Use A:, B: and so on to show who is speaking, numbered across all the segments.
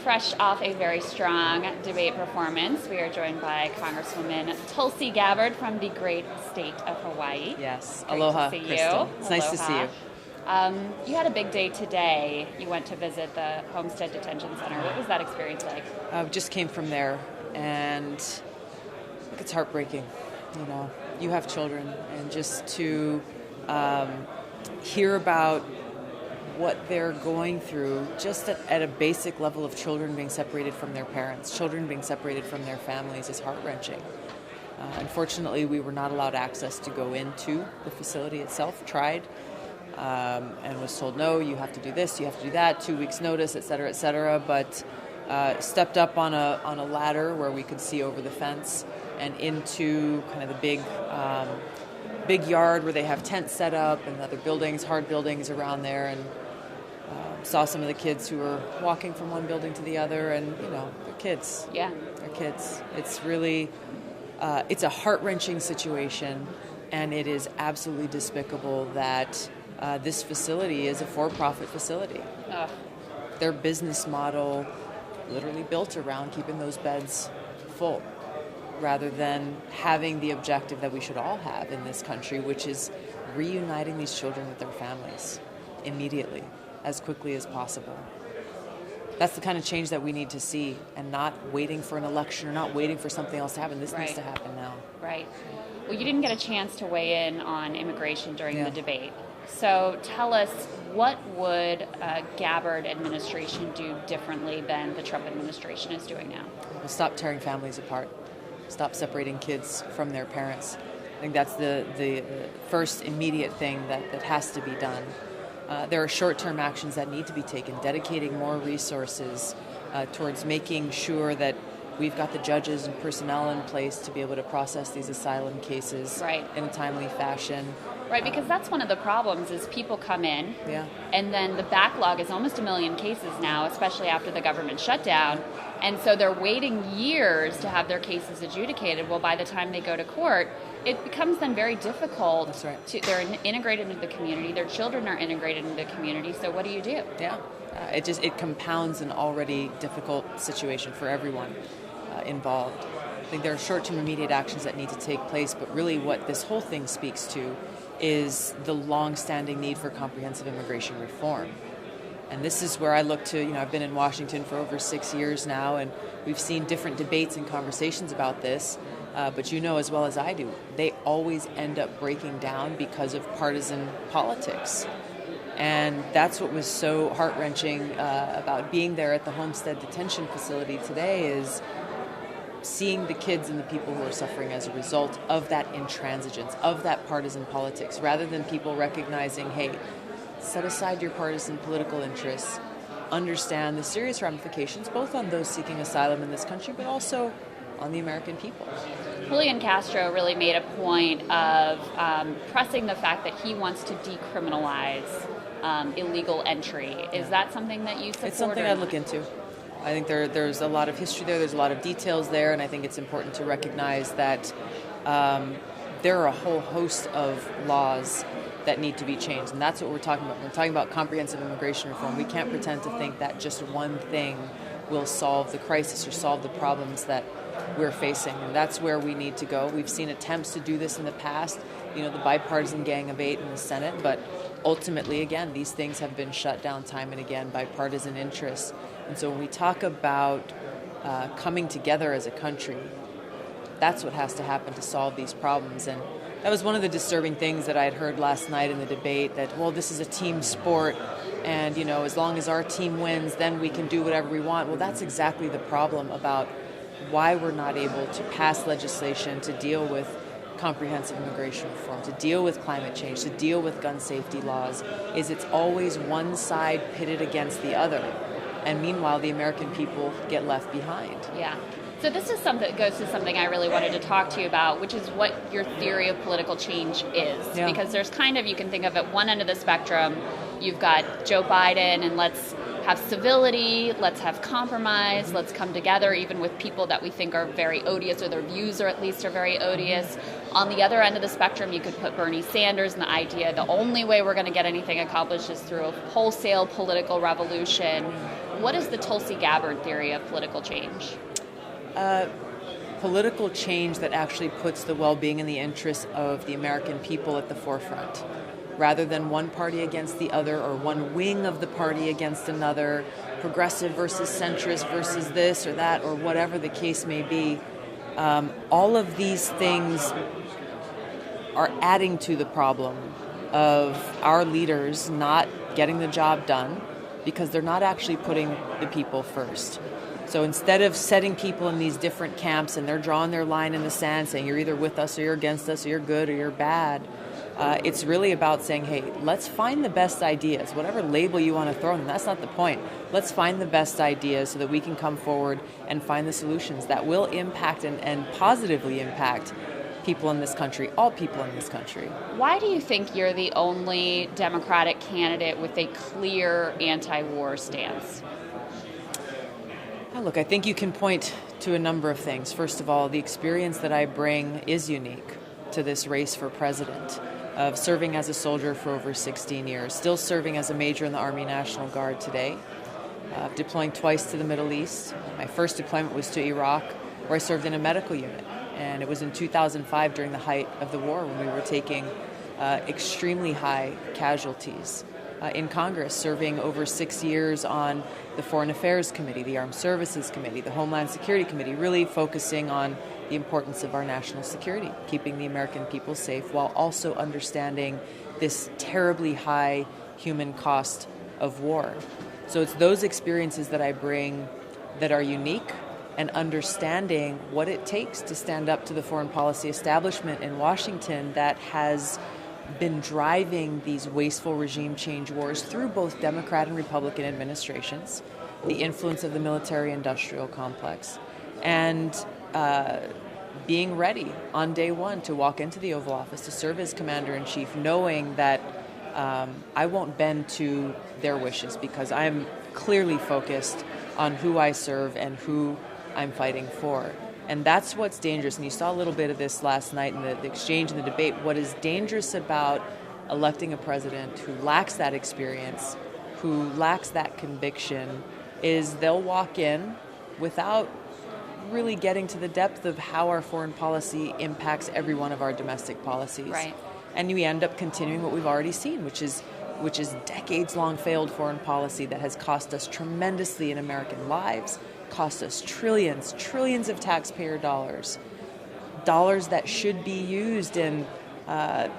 A: fresh off a very strong debate performance, we are joined by Congresswoman Tulsi Gabbard from the great state of Hawaii.
B: Yes.
A: Great
B: Aloha,
A: to see
B: Krystal.
A: you.
B: It's nice to see you.
A: You had a big day today. You went to visit the Homestead Detention Center. What was that experience like?
B: I just came from there, and look, it's heartbreaking. You know, you have children, and just to hear about what they're going through just at a basic level of children being separated from their parents, children being separated from their families is heart-wrenching. Unfortunately, we were not allowed access to go into the facility itself, tried, and was told, no, you have to do this, you have to do that, 2 weeks notice, et cetera, but stepped up on a ladder where we could see over the fence and into kind of the big yard where they have tents set up and other buildings, hard buildings around there, and saw some of the kids who were walking from one building to the other, and, you know, they're kids.
A: Yeah.
B: They're kids. It's really, it's a heart-wrenching situation, and it is absolutely despicable that this facility is a for-profit facility.
A: Ugh.
B: Their business model literally built around keeping those beds full, rather than having the objective that we should all have in this country, which is reuniting these children with their families immediately, as quickly as possible. That's the kind of change that we need to see, and not waiting for an election or not waiting for something else to happen. This needs to happen now.
A: Right. Well, you didn't get a chance to weigh in on immigration during the debate. So tell us, what would Gabbard administration do differently than the Trump administration is doing now?
B: We'll stop tearing families apart. Stop separating kids from their parents. I think that's the first immediate thing that has to be done. There are short-term actions that need to be taken, dedicating more resources towards making sure that we've got the judges and personnel in place to be able to process these asylum cases in a timely fashion.
A: Right, because that's one of the problems is people come in,
B: and
A: then the backlog is almost 1 million cases now, especially after the government shutdown, and so they're waiting years to have their cases adjudicated. Well, by the time they go to court, it becomes then very difficult.
B: That's right.
A: They're integrated into the community, their children are integrated into the community, so what do you do?
B: Yeah, it compounds an already difficult situation for everyone involved. I think there are short-term immediate actions that need to take place, but really what this whole thing speaks to is the long-standing need for comprehensive immigration reform. And this is where I look to, I've been in Washington for over 6 years now, and we've seen different debates and conversations about this, but you know as well as I do, they always end up breaking down because of partisan politics. And that's what was so heart-wrenching about being there at the Homestead Detention Facility today, is seeing the kids and the people who are suffering as a result of that intransigence, of that partisan politics, rather than people recognizing, hey, set aside your partisan political interests, understand the serious ramifications, both on those seeking asylum in this country, but also on the American people.
A: Julian Castro really made a point of pressing the fact that he wants to decriminalize illegal entry. Is that something that you support?
B: It's something I'd look into. I think there's a lot of history there, there's a lot of details there, and I think it's important to recognize that there are a whole host of laws that need to be changed, and that's what we're talking about. We're talking about comprehensive immigration reform. We can't pretend to think that just one thing will solve the crisis or solve the problems that we're facing, and that's where we need to go. We've seen attempts to do this in the past, the bipartisan Gang of 8 in the Senate, but ultimately, again, these things have been shut down time and again by partisan interests. And so when we talk about coming together as a country, that's what has to happen to solve these problems. And that was one of the disturbing things that I had heard last night in the debate, that, well, this is a team sport, and, as long as our team wins, then we can do whatever we want. Well, that's exactly the problem about why we're not able to pass legislation to deal with comprehensive immigration reform, to deal with climate change, to deal with gun safety laws, is it's always one side pitted against the other. And meanwhile, the American people get left behind.
A: Yeah. So this is something that goes to something I really wanted to talk to you about, which is what your theory of political change is.
B: Yeah.
A: Because there's you can think of at one end of the spectrum, you've got Joe Biden, and let's have civility, let's have compromise, let's come together even with people that we think are very odious, or their views are at least are very odious. On the other end of the spectrum, you could put Bernie Sanders and the idea the only way we're going to get anything accomplished is through a wholesale political revolution. What is the Tulsi Gabbard theory of political change?
B: Political change that actually puts the well-being and the interests of the American people at the forefront, rather than one party against the other or one wing of the party against another, progressive versus centrist versus this or that, or whatever the case may be. All of these things are adding to the problem of our leaders not getting the job done because they're not actually putting the people first. So instead of setting people in these different camps and they're drawing their line in the sand saying you're either with us or you're against us or you're good or you're bad, it's really about saying, hey, let's find the best ideas, whatever label you want to throw them. That's not the point. Let's find the best ideas so that we can come forward and find the solutions that will impact and positively impact people in this country, all people in this country.
A: Why do you think you're the only Democratic candidate with a clear anti-war stance?
B: Look, I think you can point to a number of things. First of all, the experience that I bring is unique to this race for president, of serving as a soldier for over 16 years, still serving as a major in the Army National Guard today, deploying twice to the Middle East. My first deployment was to Iraq, where I served in a medical unit. And it was in 2005 during the height of the war when we were taking extremely high casualties. In Congress, serving over 6 years on the Foreign Affairs Committee, the Armed Services Committee, the Homeland Security Committee, really focusing on the importance of our national security, keeping the American people safe while also understanding this terribly high human cost of war. So it's those experiences that I bring that are unique, and understanding what it takes to stand up to the foreign policy establishment in Washington that has been driving these wasteful regime change wars through both Democrat and Republican administrations, the influence of the military-industrial complex, and being ready on day one to walk into the Oval Office to serve as Commander-in-Chief, knowing that I won't bend to their wishes because I'm clearly focused on who I serve and who I'm fighting for. And that's what's dangerous. And you saw a little bit of this last night in the exchange and the debate. What is dangerous about electing a president who lacks that experience, who lacks that conviction, is they'll walk in without really getting to the depth of how our foreign policy impacts every one of our domestic policies.
A: Right.
B: And we end up continuing what we've already seen, which is decades-long failed foreign policy that has cost us tremendously in American lives, cost us trillions of taxpayer dollars that should be used in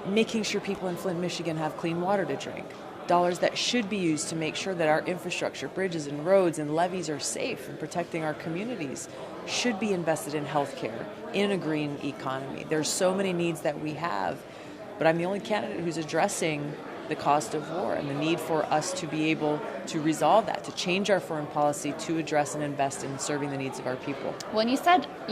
B: making sure people in Flint, Michigan have clean water to drink, dollars that should be used to make sure that our infrastructure, bridges and roads and levees are safe and protecting our communities, should be invested in healthcare, in a green economy. There's so many needs that we have, but I'm the only candidate who's addressing the cost of war and the need for us to be able to resolve that, to change our foreign policy, to address and invest in serving the needs of our people.
A: Well, and you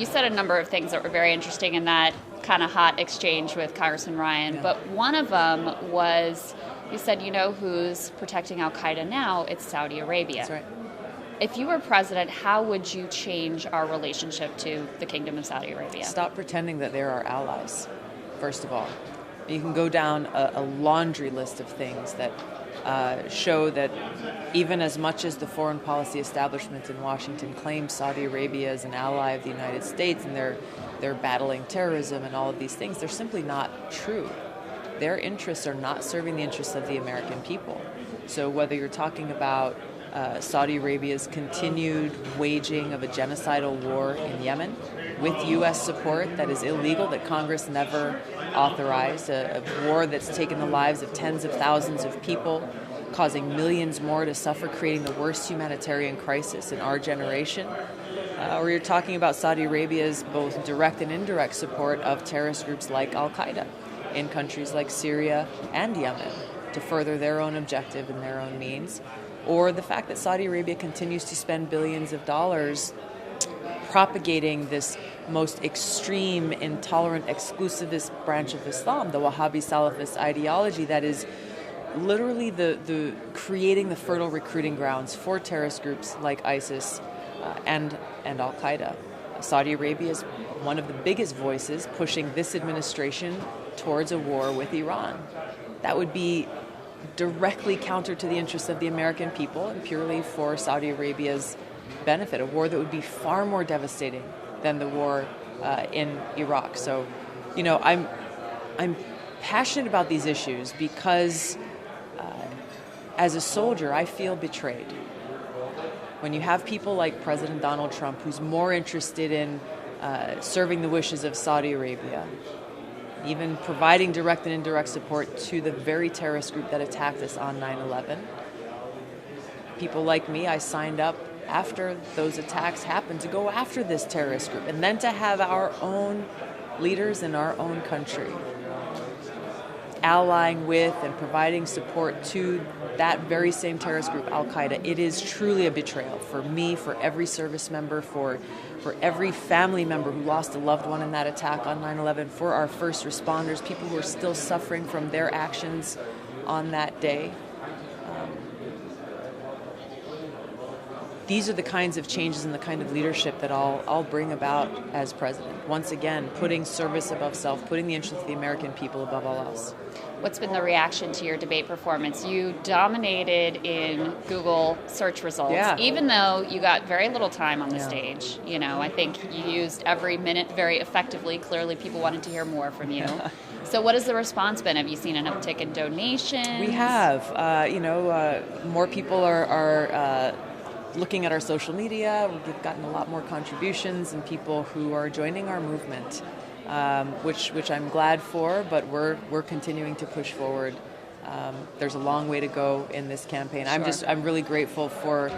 A: said a number of things that were very interesting in that kind of hot exchange with Congressman Ryan, but one of them was, you said, you know who's protecting al-Qaeda now? It's Saudi Arabia.
B: That's right.
A: If you were president, how would you change our relationship to the Kingdom of Saudi Arabia?
B: Stop pretending that they're our allies, first of all. You can go down a laundry list of things that show that even as much as the foreign policy establishment in Washington claims Saudi Arabia as an ally of the United States and they're battling terrorism and all of these things, they're simply not true. Their interests are not serving the interests of the American people. So whether you're talking about Saudi Arabia's continued waging of a genocidal war in Yemen with U.S. support that is illegal, that Congress never authorized, a war that's taken the lives of tens of thousands of people, causing millions more to suffer, creating the worst humanitarian crisis in our generation. Or you're talking about Saudi Arabia's both direct and indirect support of terrorist groups like al-Qaeda in countries like Syria and Yemen to further their own objective and their own means. Or the fact that Saudi Arabia continues to spend billions of dollars propagating this most extreme, intolerant, exclusivist branch of Islam, the Wahhabi Salafist ideology that is literally the creating the fertile recruiting grounds for terrorist groups like ISIS and al-Qaeda. Saudi Arabia is one of the biggest voices pushing this administration towards a war with Iran. That would be directly counter to the interests of the American people and purely for Saudi Arabia's benefit, a war that would be far more devastating than the war in Iraq. So, I'm passionate about these issues because as a soldier, I feel betrayed. When you have people like President Donald Trump, who's more interested in serving the wishes of Saudi Arabia, even providing direct and indirect support to the very terrorist group that attacked us on 9/11. People like me, I signed up after those attacks happened to go after this terrorist group, and then to have our own leaders in our own country allying with and providing support to that very same terrorist group, Al-Qaeda. It is truly a betrayal for me, for every service member, for every family member who lost a loved one in that attack on 9/11, for our first responders, people who are still suffering from their actions on that day. These are the kinds of changes and the kind of leadership that I'll bring about as president. Once again, putting service above self, putting the interests of the American people above all else.
A: What's been the reaction to your debate performance? You dominated in Google search results, even though you got very little time on the stage. I think you used every minute very effectively. Clearly, people wanted to hear more from you. So what has the response been? Have you seen an uptick in donations?
B: We have. More people are looking at our social media. We've gotten a lot more contributions and people who are joining our movement, which I'm glad for, but we're continuing to push forward. There's a long way to go in this campaign.
A: Sure.
B: I'm really grateful for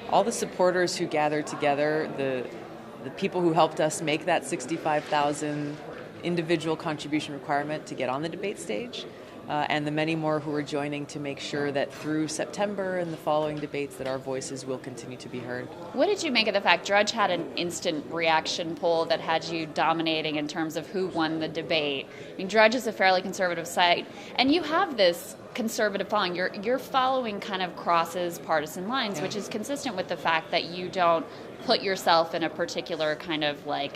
B: all the supporters who gathered together, the people who helped us make that 65,000 individual contribution requirement to get on the debate stage. And the many more who are joining to make sure that through September and the following debates that our voices will continue to be heard.
A: What did you make of the fact Drudge had an instant reaction poll that had you dominating in terms of who won the debate? I mean, Drudge is a fairly conservative site, and you have this conservative following. Your following kind of crosses partisan lines, which is consistent with the fact that you don't put yourself in a particular kind of I'm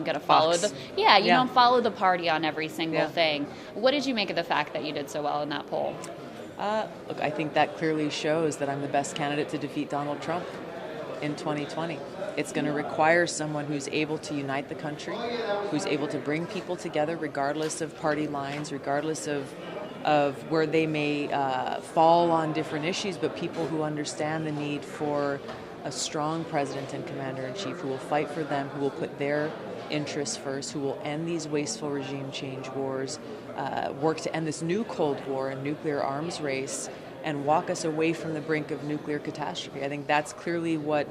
A: going to follow don't follow the party on every single thing. What did you make of the fact that you did so well in that poll?
B: Look, I think that clearly shows that I'm the best candidate to defeat Donald Trump in 2020. It's going to require someone who's able to unite the country, who's able to bring people together regardless of party lines, regardless of where they may fall on different issues, but people who understand the need for a strong president and commander-in-chief who will fight for them, who will put their interests first, who will end these wasteful regime change wars, work to end this new Cold War and nuclear arms race, and walk us away from the brink of nuclear catastrophe. I think that's clearly what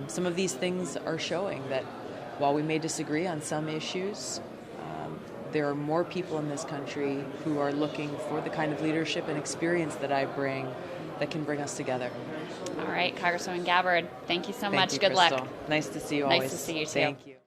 B: some of these things are showing, that while we may disagree on some issues, there are more people in this country who are looking for the kind of leadership and experience that I bring that can bring us together.
A: All right, Congresswoman Gabbard, thank you so much.
B: You,
A: Good
B: Krystal.
A: luck.
B: Nice to see you always.
A: Nice to see you too.
B: Thank you.